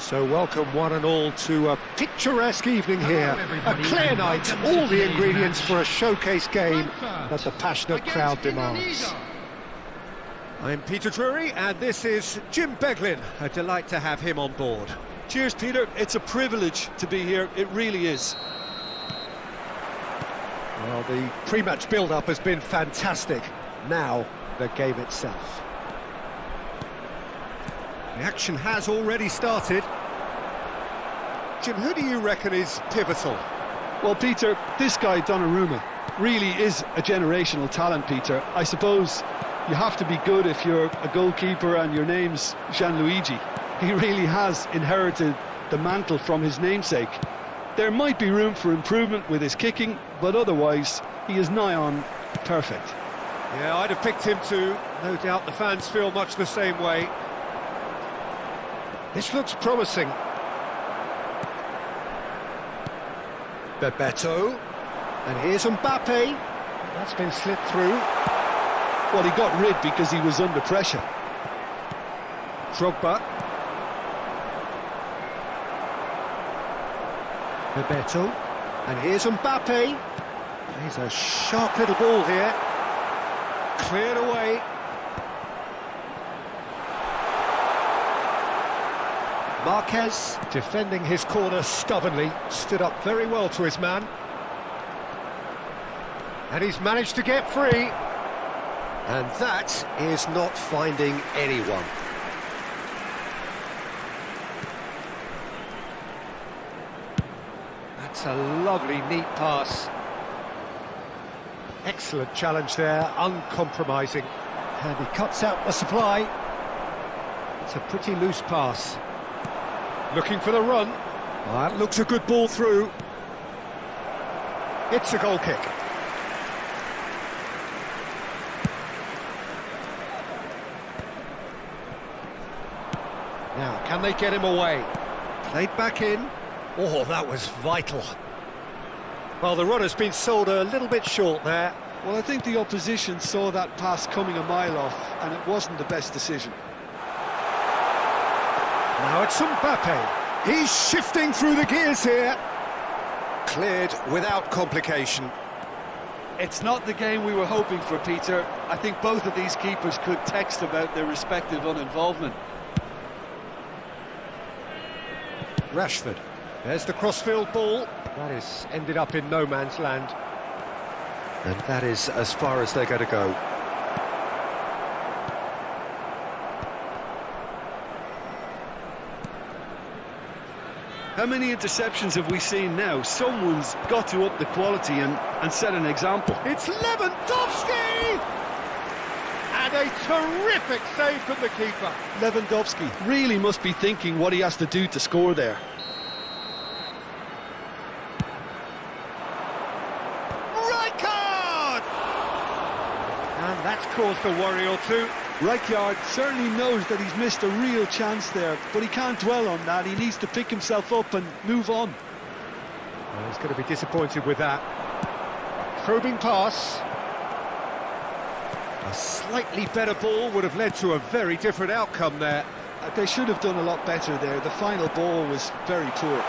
So welcome one and all to a picturesque evening here. A clear night, all the ingredients for a showcase game that the passionate crowd demands. I'm Peter Drury and this is Jim Beglin. A delight to have him on board. Cheers, Peter. It's a privilege to be here. It really is. Well, the pre-match build-up has been fantastic. Now, the game itself. The action has already started. Jim, who do you reckon is pivotal? Well, Peter, this guy, Donnarumma, really is a generational talent, Peter. I suppose you have to be good if you're a goalkeeper and your name's Gianluigi. He really has inherited the mantle from his namesake. There might be room for improvement with his kicking, but otherwise, he is nigh on perfect. Yeah, I'd have picked him too. No doubt the fans feel much the same way. This looks promising. Bebeto. And here's Mbappe. That's been slipped through. Well, he got rid because he was under pressure. Drogba. Bebeto. And here's Mbappe. He's a sharp little ball here. Cleared away. Marquez, defending his corner stubbornly, stood up very well to his man. And he's managed to get free. And that is not finding anyone. That's a lovely, neat pass. Excellent challenge there, uncompromising. And he cuts out the supply. It's a pretty loose pass. Looking for the run. Oh, that looks a good ball through. It's a goal kick. Now, can they get him away? Played back in. Oh, that was vital. Well, the runner's been sold a little bit short there. Well, I think the opposition saw that pass coming a mile off, and it wasn't the best decision. Now it's Mbappe. He's shifting through the gears here. Cleared without complication. It's not the game we were hoping for, Peter. I think both of these keepers could text about their respective uninvolvement. Rashford. There's the crossfield ball. That is ended up in no man's land. And that is as far as they're going to go. How many interceptions have we seen now? Someone's got to up the quality and set an example. It's Lewandowski! And a terrific save from the keeper. Lewandowski really must be thinking what he has to do to score there. And that's caused a worry or two. Rijkaard certainly knows that he's missed a real chance there, but he can't dwell on that. He needs to pick himself up and move on. Well, he's going to be disappointed with that. Probing pass. A slightly better ball would have led to a very different outcome there. They should have done a lot better there. The final ball was very poor.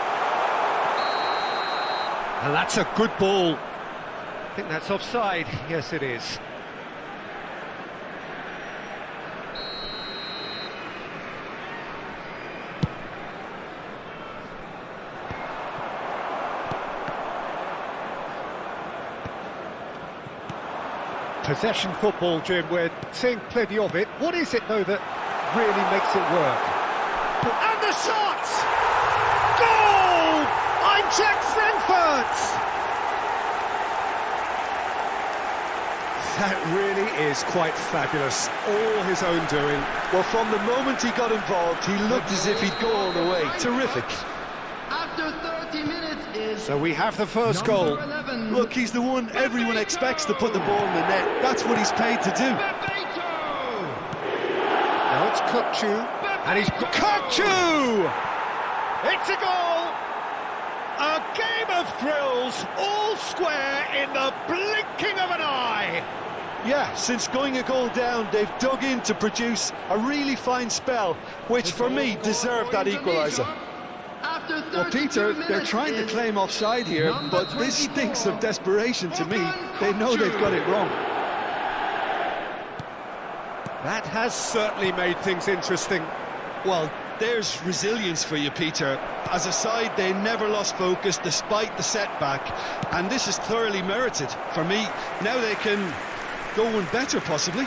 And that's a good ball. I think that's offside. Yes, it is. Possession football, Jim, we're seeing plenty of it. What is it, though, that really makes it work? And the shot! Goal! Eintracht Frankfurt! That really is quite fabulous. All his own doing. Well, from the moment he got involved, he looked as if he'd go all the way. Terrific. After 30 minutes is... So we have the first goal. 11. Look, he's the one everyone expects to put the ball in the net. That's what he's paid to do. Now it's Kukçu. And he's... Kukçu! It's a goal! A game of thrills, all square in the blinking of an eye. Yeah, since going a goal down, they've dug in to produce a really fine spell, which for me deserved that equaliser. Well, Peter, they're trying to claim offside here, but this stinks of desperation to me. They know they've got it wrong. That has certainly made things interesting. Well, there's resilience for you, Peter. As a side, they never lost focus despite the setback, and this is thoroughly merited. For me, now they can go one better, possibly.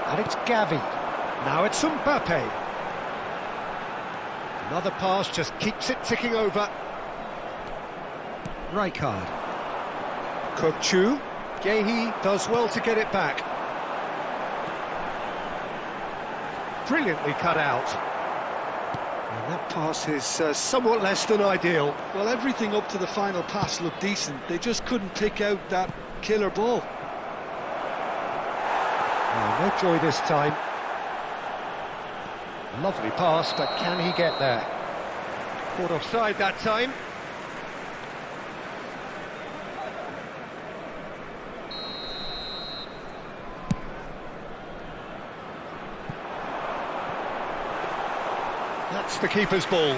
And it's Gavi. Now it's Mbappe. Another pass just keeps it ticking over. Rijkaard. Kukçu. Gehi does well to get it back. Brilliantly cut out. And that pass is somewhat less than ideal. Well, everything up to the final pass looked decent. They just couldn't pick out that killer ball. Oh, no joy this time. Lovely pass, but can he get there? Caught offside that time. That's the keeper's ball.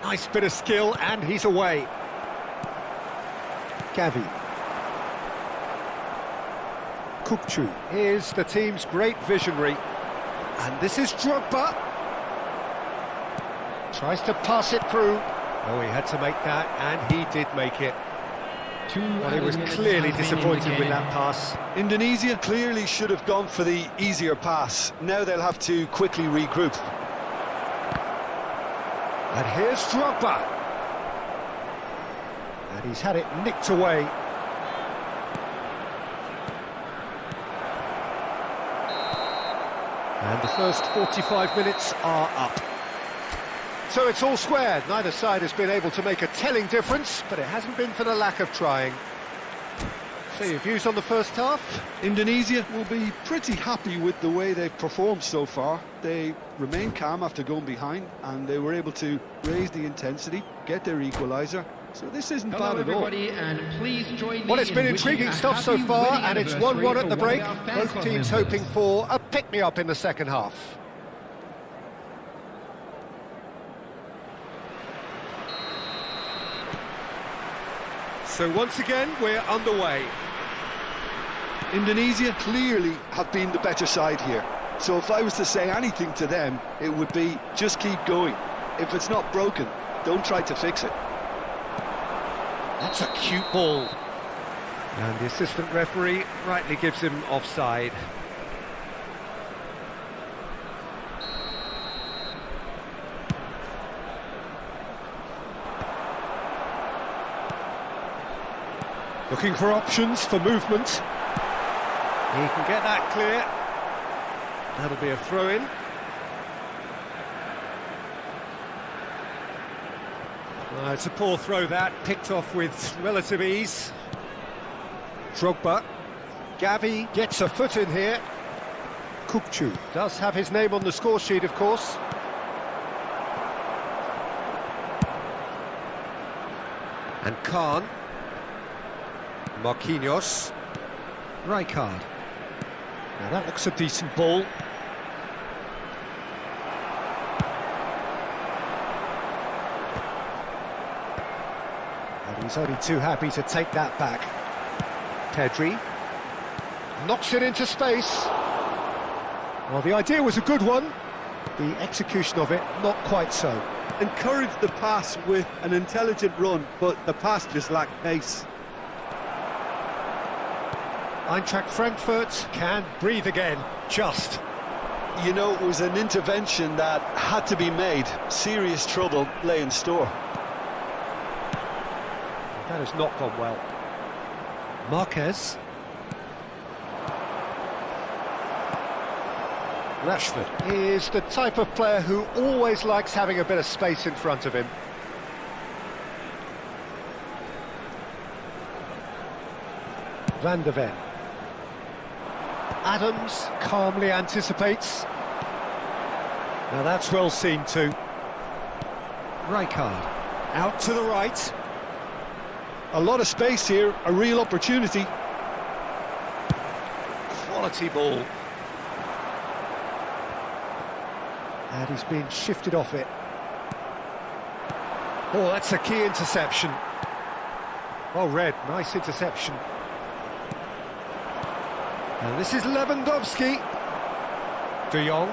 Nice bit of skill, and he's away. Gavi. Kukçu is the team's great visionary. And this is Drogba. Tries to pass it through. Oh, he had to make that, and he did make it. Well, he was clearly disappointed with that pass. Indonesia clearly should have gone for the easier pass. Now they'll have to quickly regroup. And here's Drogba. And he's had it nicked away. And the first 45 minutes are up. So it's all square. Neither side has been able to make a telling difference, but it hasn't been for the lack of trying. So your views on the first half? Indonesia will be pretty happy with the way they've performed so far. They remained calm after going behind, and they were able to raise the intensity, get their equaliser. So this isn't bad at all. And please join Well, it's been intriguing stuff so far, and it's 1-1 at the break. Both teams hoping for a pick-me-up in the second half. So once again, we're underway. Indonesia clearly have been the better side here. So if I was to say anything to them, it would be just keep going. If it's not broken, don't try to fix it. That's a cute ball. And the assistant referee rightly gives him offside. Looking for options for movement. He can get that clear. That'll be a throw-in. It's a poor throw that, picked off with relative ease. Drogba. Gavi gets a foot in here. Kukçu does have his name on the score sheet, of course. And Khan. Marquinhos. Rijkaard. Now that looks a decent ball. And he's only too happy to take that back. Pedri knocks it into space. Well, the idea was a good one. The execution of it, not quite so. Encouraged the pass with an intelligent run, but the pass just lacked pace. Eintracht Frankfurt can breathe again, just. You know, it was an intervention that had to be made. Serious trouble lay in store. That has not gone well. Marquez. Rashford is the type of player who always likes having a bit of space in front of him. Van der Ven. Adams calmly anticipates. Now that's well seen too. Rijkaard, out to the right. A lot of space here, a real opportunity. Quality ball. And he's being shifted off it. Oh, that's a key interception. Oh, Red, nice interception. And this is Lewandowski. De Jong.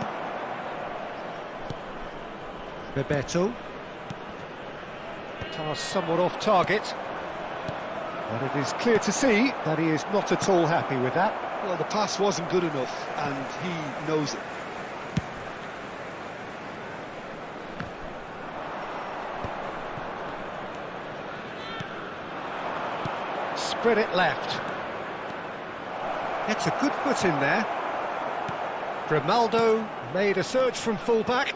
Bebeto. Pass somewhat off target. But it is clear to see that he is not at all happy with that. Well, the pass wasn't good enough, and he knows it. Spread it left. Gets a good foot in there. Grimaldo made a surge from fullback,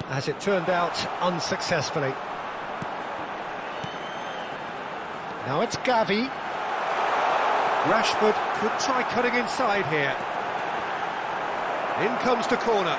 as it turned out unsuccessfully. Now it's Gavi. Rashford could try cutting inside here. In comes the corner.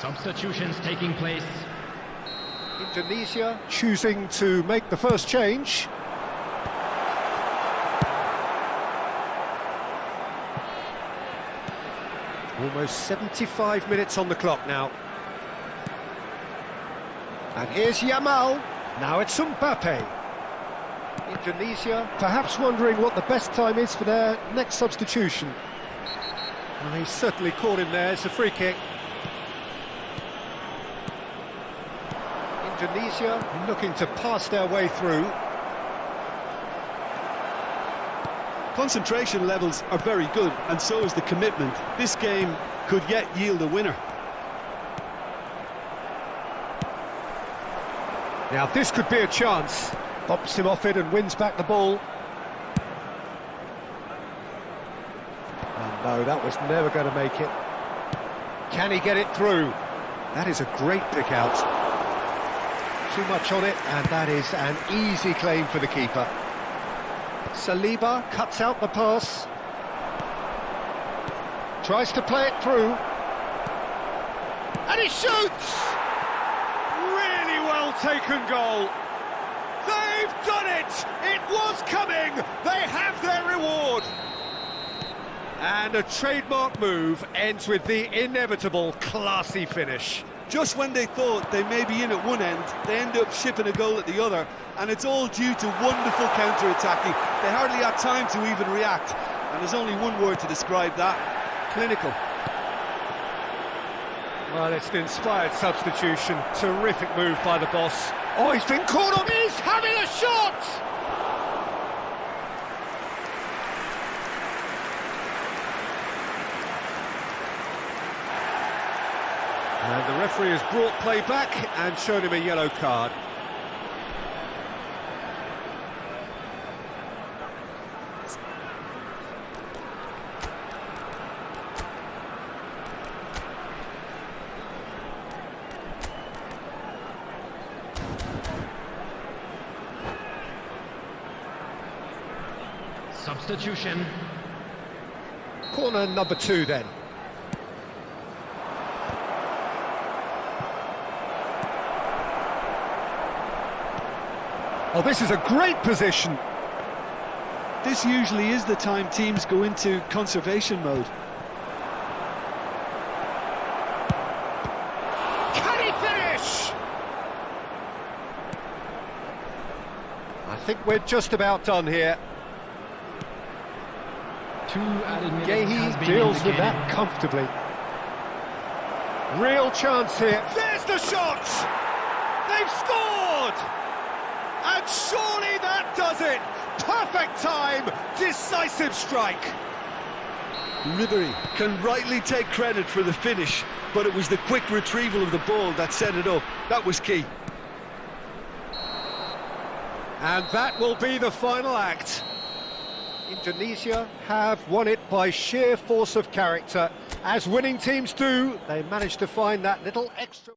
Substitutions taking place. Indonesia choosing to make the first change. Almost 75 minutes on the clock now. And here's Yamal. Now it's Mbappe. Indonesia perhaps wondering what the best time is for their next substitution. Well, he's certainly caught him there. It's a free kick. Indonesia looking to pass their way through. Concentration levels are very good, and so is the commitment. This game could yet yield a winner. Now this could be a chance. Bops him off it and wins back the ball. Oh no, that was never going to make it. Can he get it through? That is a great pick out. Too much on it, and that is an easy claim for the keeper. Saliba cuts out the pass. Tries to play it through. And he shoots! Really well taken goal. They've done it! It was coming! They have their reward! And a trademark move ends with the inevitable classy finish. Just when they thought they may be in at one end, they end up shipping a goal at the other, and it's all due to wonderful counter-attacking. They hardly had time to even react, and there's only one word to describe that: clinical. Well, it's an inspired substitution. Terrific move by the boss. Oh, he's been caught on. He's having a shot! And the referee has brought play back and shown him a yellow card. Substitution. Corner number 2 then. Oh, this is a great position. This usually is the time teams go into conservation mode. Can he finish? I think we're just about done here. 2 added minutes has Gehi been deals with indicated. that comfortably. Real chance here. There's the shot! They've scored! And surely that does it! Perfect time, decisive strike. Ribery can rightly take credit for the finish, but it was the quick retrieval of the ball that set it up. That was key. And that will be the final act. Indonesia have won it by sheer force of character. As winning teams do, they managed to find that little extra...